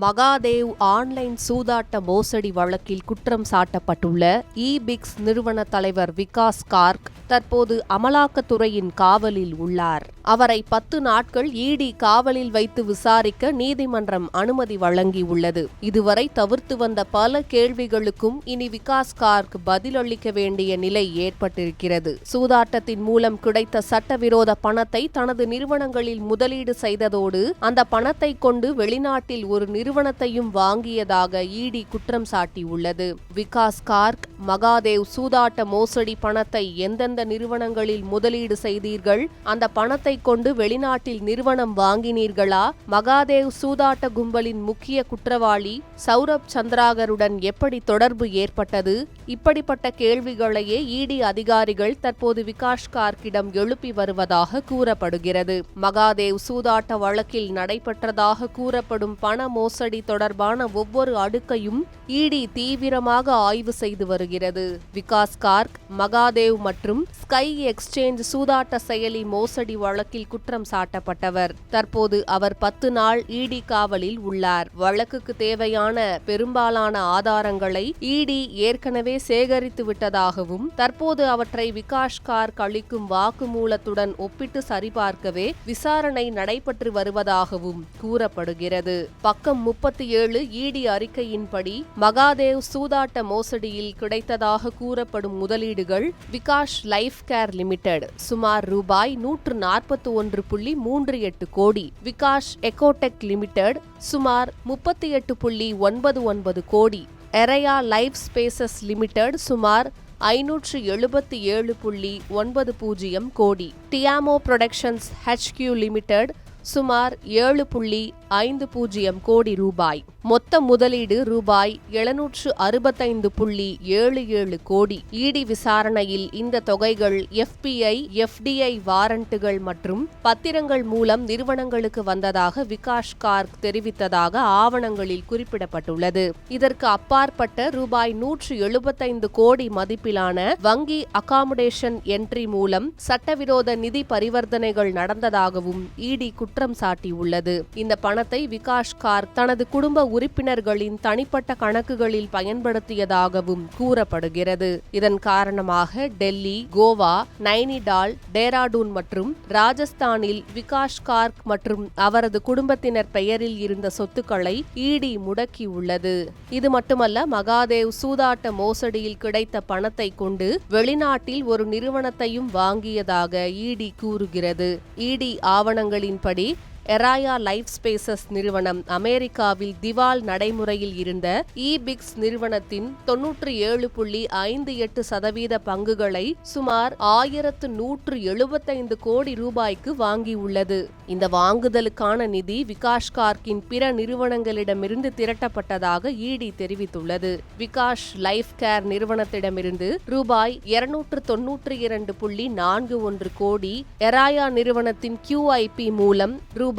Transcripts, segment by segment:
Mahadev online சூதாட்ட மோசடி வழக்கில் குற்றம் சாட்டப்பட்டுள்ள இபிக்ஸ் நிறுவன தலைவர் விகாஸ் கார்க் தற்போது அமலாக்கத்துறையின் காவலில் உள்ளார். அவரை 10 நாட்கள் இடி காவலில் வைத்து விசாரிக்க நீதிமன்றம் அனுமதி வழங்கியுள்ளது. இதுவரை தவிர்த்து வந்த பல கேள்விகளுக்கும் இனி விகாஸ் கார்க் பதிலளிக்க வேண்டிய நிலை ஏற்பட்டிருக்கிறது. சூதாட்டத்தின் மூலம் கிடைத்த சட்டவிரோத பணத்தை தனது நிறுவனங்களில் முதலீடு செய்ததோடு அந்த பணத்தை கொண்டு வெளிநாட்டில் ஒரு நிறுவனத்தையும் வாங்கியதாக இடி குற்றம் சாட்டியுள்ளது. விகாஸ் கார்க், மகாதேவ் சூதாட்ட மோசடி பணத்தை எந்தெந்த நிறுவனங்களில் முதலீடு செய்தீர்கள், அந்த பணத்தை கொண்டு வெளிநாட்டில் நிறுவனம் வாங்கினீர்களா, மகாதேவ் சூதாட்ட கும்பலின் முக்கிய குற்றவாளி சௌரப் சந்திராகருடன் எப்படி தொடர்பு ஏற்பட்டது, இப்படிப்பட்ட கேள்விகளையே இடி அதிகாரிகள் தற்போது விகாஸ் கார்க்கிடம் எழுப்பி வருவதாக கூறப்படுகிறது. மகாதேவ் சூதாட்ட வழக்கில் நடைபெற்றதாக கூறப்படும் பண மோசடி தொடர்பான ஒவ்வொரு அடுக்கையும் இடி தீவிரமாக ஆய்வு செய்து வருகிறது. விகாஸ் கார்க், மகாதேவ் மற்றும் ஸ்கை எக்ஸ்சேஞ்ச் சூதாட்ட செயலி மோசடி வழக்கில் குற்றம் சாட்டப்பட்டவர். தற்போது அவர் 10 நாள் இடி காவலில் உள்ளார். வழக்குக்கு தேவையான பெரும்பாலான ஆதாரங்களை இடி ஏற்கனவே சேகரித்து விட்டதாகவும் தற்போது அவற்றை விகாஸ் கார்க் அளிக்கும் வாக்குமூலத்துடன் ஒப்பிட்டு சரிபார்க்கவே விசாரணை நடைபெற்று வருவதாகவும் கூறப்படுகிறது. பக்கம் 37 இடி அறிக்கையின்படி மகாதேவ் சூதாட்ட மோசடியில் கிடைத்ததாக கூறப்படும் முதலீடுகள் விகாஸ் லைஃப் கேர் லிமிடெட் சுமார் ரூபாய் 141.38 கோடி, விகாஸ் எக்கோடெக் லிமிடெட் சுமார் 38.99 கோடி, எரையா லைஃப் ஸ்பேசஸ் லிமிடெட் சுமார் 577.90 கோடி, டியாமோ புரொடக்ஷன்ஸ் HQ லிமிடெட் சுமார் 7.50 கோடி ரூபாய். மொத்த முதலீடு ரூபாய் 765.77 கோடி. இடி விசாரணையில் இந்த தொகைகள் FBI, FDI வாரண்டுகள் மற்றும் பத்திரங்கள் மூலம் நிறுவனங்களுக்கு வந்ததாக விகாஸ் கார்க் தெரிவித்ததாக ஆவணங்களில் குறிப்பிடப்பட்டுள்ளது. இதற்கு அப்பாற்பட்ட ரூபாய் 175 கோடி மதிப்பிலான வங்கி அகாமடேஷன் என்ட்ரி மூலம் சட்டவிரோத நிதி பரிவர்த்தனைகள் நடந்ததாகவும் இடி குற்றம் சாட்டியுள்ளது. இந்த பணத்தை விகாஸ் கார்க் தனது குடும்ப உறுப்பினர்களின் தனிப்பட்ட கணக்குகளில் பயன்படுத்தியதாகவும் கூறப்படுகிறது. இதன் காரணமாக டெல்லி, கோவா, நைனிடால், டேராடூன் மற்றும் ராஜஸ்தானில் விகாஸ் கார்க் மற்றும் அவரது குடும்பத்தினர் பெயரில் இருந்த சொத்துக்களை இடி முடக்கியுள்ளது. இது மட்டுமல்ல, மகாதேவ் சூதாட்ட மோசடியில் கிடைத்த பணத்தை கொண்டு வெளிநாட்டில் ஒரு நிறுவனத்தையும் வாங்கியதாக இடி கூறுகிறது. இடி ஆவணங்களின்படி எராயா லைஃப் ஸ்பேசஸ் நிறுவனம் அமெரிக்காவில் திவால் நடைமுறையில் இருந்த இபிக்ஸ் நிறுவனத்தின் 97.58% பங்குகளை சுமார் 1175 கோடி ரூபாய்க்கு வாங்கியுள்ளது. இந்த வாங்குதலுக்கான நிதி விகாஸ் கார்க்கின் பிற நிறுவனங்களிடமிருந்து திரட்டப்பட்டதாக இடி தெரிவித்துள்ளது. விகாஸ் லைஃப் கேர் நிறுவனத்திடமிருந்து ரூபாய் 292.41 கோடி, எராயா நிறுவனத்தின் QIP மூலம் ரூபாய்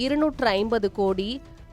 250 கோடி,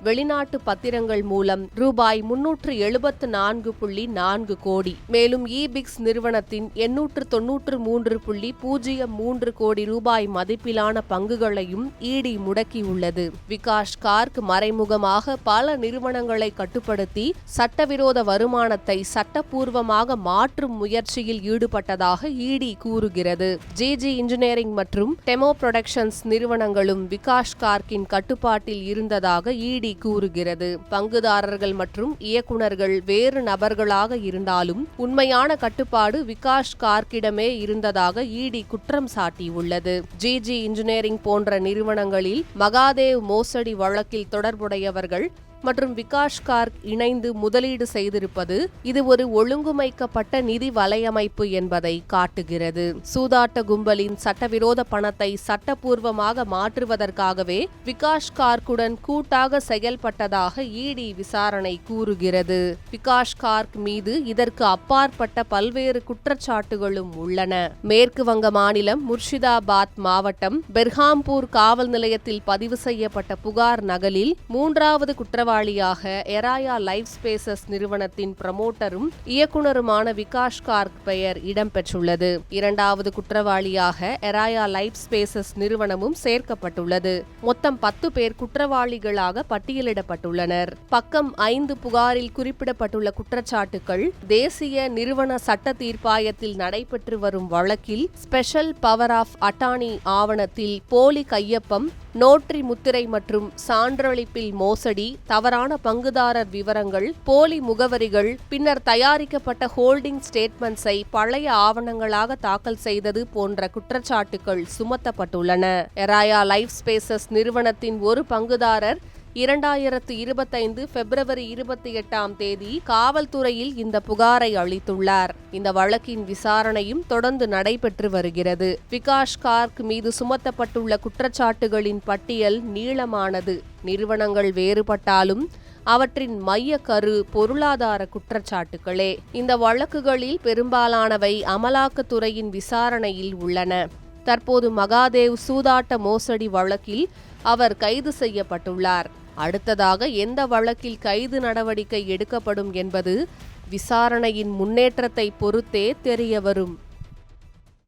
வெளிநாட்டு பத்திரங்கள் மூலம் ரூபாய் 374.4 கோடி, மேலும் இபிக்ஸ் நிறுவனத்தின் 893.03 கோடி ரூபாய் மதிப்பிலான பங்குகளையும் இடி முடக்கியுள்ளது. விகாஸ் கார்க் மறைமுகமாக பல நிறுவனங்களை கட்டுப்படுத்தி சட்டவிரோத வருமானத்தை சட்டப்பூர்வமாக மாற்றும் முயற்சியில் ஈடுபட்டதாக இடி கூறுகிறது. GG இன்ஜினியரிங் மற்றும் டெமோ புரொடக்ஷன்ஸ் நிறுவனங்களும் விகாஸ் கார்க்கின் கட்டுப்பாட்டில் இருந்ததாக இடி கூறுகிறது. பங்குதாரர்கள் மற்றும் இயக்குநர்கள் வேறு நபர்களாக இருந்தாலும் உண்மையான கட்டுப்பாடு விகாஸ் கார்க்கிடமே இருந்ததாக இடி குற்றம் சாட்டியுள்ளது. GG இன்ஜினியரிங் போன்ற நிறுவனங்களில் மகாதேவ் மோசடி வழக்கில் தொடர்புடையவர்கள் மற்றும் விகாஸ் கார்க் இணைந்து முதலீடு செய்திருப்பது இது ஒரு ஒழுங்குமைக்கப்பட்ட நிதி வலையமைப்பு என்பதை காட்டுகிறது. சூதாட்ட கும்பலின் சட்டவிரோத பணத்தை சட்டப்பூர்வமாக மாற்றுவதற்காகவே விகாஸ் கார்க்குடன் கூட்டாக செயல்பட்டதாக இடி விசாரணை கூறுகிறது. விகாஸ் கார்க் மீது இதற்கு அப்பாற்பட்ட பல்வேறு குற்றச்சாட்டுகளும் உள்ளன. மேற்கு வங்க மாநிலம் முர்ஷிதாபாத் மாவட்டம் பெர்ஹாம்பூர் காவல் நிலையத்தில் பதிவு செய்யப்பட்ட புகார் நகலில் 3வது குற்றவாளி குற்றவாளியாக எராயா லைஃப் ஸ்பேசஸ் நிறுவனத்தின் பிரமோட்டரும் இயக்குனருமான விகாஷ் கார்க் பெயர் இடம்பெற்றுள்ளது. இரண்டாவது குற்றவாளியாக எராயா லைஃப் ஸ்பேசஸ் நிறுவனமும் சேர்க்கப்பட்டுள்ளது. மொத்தம் 10 பேர் குற்றவாளிகளாக பட்டியலிடப்பட்டுள்ளனர். பக்கம் 5 புகாரில் குறிப்பிடப்பட்டுள்ள குற்றச்சாட்டுகள் தேசிய நிறுவன சட்ட தீர்ப்பாயத்தில் நடைபெற்று வரும் வழக்கில் ஸ்பெஷல் பவர் ஆஃப் அட்டார்னி ஆவணத்தில் போலி கையொப்பம், நோட்டரி முத்திரை மற்றும் சான்றளிப்பில் மோசடி, தவறான பங்குதாரர் விவரங்கள், போலி முகவரிகள், பின்னர் தயாரிக்கப்பட்ட ஹோல்டிங் ஸ்டேட்மெண்ட்ஸை பழைய ஆவணங்களாக தாக்கல் செய்தது போன்ற குற்றச்சாட்டுகள் சுமத்தப்பட்டுள்ளன. எராயா லைஃப் ஸ்பேசஸ் நிறுவனத்தின் ஒரு பங்குதாரர் 2025 பிப்ரவரி 28 காவல்துறையில் இந்த புகாரை அளித்துள்ளார். இந்த வழக்கின் விசாரணையும் தொடர்ந்து நடைபெற்று வருகிறது. விகாஷ் கார்க் மீது சுமத்தப்பட்டுள்ள குற்றச்சாட்டுகளின் பட்டியல் நீளமானது. நிறுவனங்கள் வேறுபட்டாலும் அவற்றின் மைய கரு பொருளாதார குற்றச்சாட்டுகளே. இந்த வழக்குகளில் பெரும்பாலானவை அமலாக்கத்துறையின் விசாரணையில் உள்ளன. தற்போது மகாதேவ் சூதாட்ட மோசடி வழக்கில் அவர் கைது செய்யப்பட்டுள்ளார். அடுத்ததாக எந்த வழக்கில் கைது நடவடிக்கை எடுக்கப்படும் என்பது விசாரணையின் முன்னேற்றத்தை பொறுத்தே தெரியவரும்.